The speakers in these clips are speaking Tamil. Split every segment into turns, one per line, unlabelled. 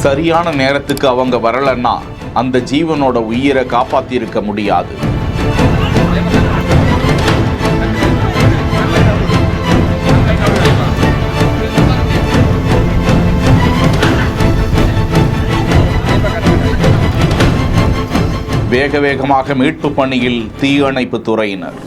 சரியான நேரத்துக்கு அவங்க வரலன்னா அந்த ஜீவனோட உயிரை காப்பாத்திருக்க முடியாது. வேக வேகமாக மீட்பு பணியில் தீயணைப்பு துறையினர்.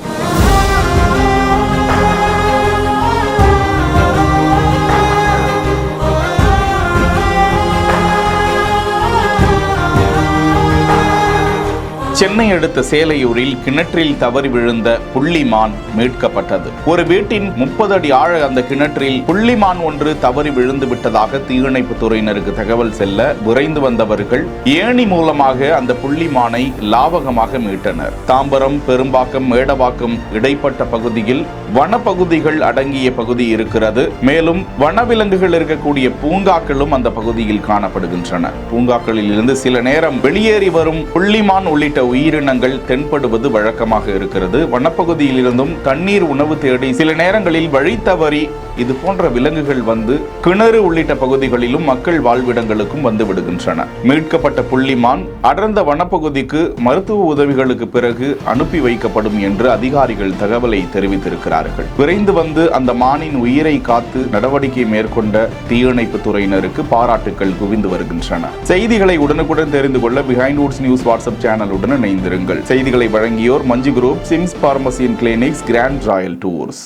சென்னை அடுத்த சேலையூரில் கிணற்றில் தவறி விழுந்த புள்ளிமான் மீட்கப்பட்டது. ஒரு வீட்டின் 30 அடி ஆழ அந்த கிணற்றில் புள்ளிமான் ஒன்று தவறி விழுந்து விட்டதாக தீயணைப்பு துறையினருக்கு தகவல் செல்ல விரைந்து வந்தவர்கள் ஏணி மூலமாக அந்த புள்ளிமானை லாவகமாக மீட்டனர். தாம்பரம், பெரும்பாக்கம், மேடவாக்கம் இடைப்பட்ட பகுதியில் வனப்பகுதிகள் அடங்கிய பகுதி இருக்கிறது. மேலும் வனவிலங்குகள் இருக்கக்கூடிய பூங்காக்களும் அந்த பகுதியில் காணப்படுகின்றன. பூங்காக்களில் இருந்து சில நேரம் வெளியேறி வரும் புள்ளிமான் உள்ளிட்ட உயிரினங்கள் தென்படுவது வழக்கமாக இருக்கிறது. வனப்பகுதியில் இருந்தும் தண்ணீர், உணவு தேடி சில நேரங்களில் வழி தவறி இது போன்ற விலங்குகள் வந்து கிணறு உள்ளிட்ட பகுதிகளிலும் மக்கள் வாழ்விடங்களுக்கும் வந்து விடுகின்றன. மீட்கப்பட்ட புள்ளிமான் அடர்ந்த வனப்பகுதிக்கு மருத்துவ உதவிகளுக்கு பிறகு அனுப்பி வைக்கப்படும் என்று அதிகாரிகள் தகவலை தெரிவித்திருக்கிறார்கள். விரைந்து வந்து அந்த மானின் உயிரை காத்து நடவடிக்கை மேற்கொண்ட தீயணைப்பு துறையினருக்கு பாராட்டுக்கள் குவிந்து வருகின்றன. செய்திகளை உடனுக்குடன் தெரிந்து கொள்ள பிஹைண்ட் வுட்ஸ் நியூஸ் வாட்ஸ்அப் சேனலுடன் இணைந்திருங்கள். செய்திகளை வழங்கியோர் Manju group, SIMS pharmacy and clinics, grand royal tours.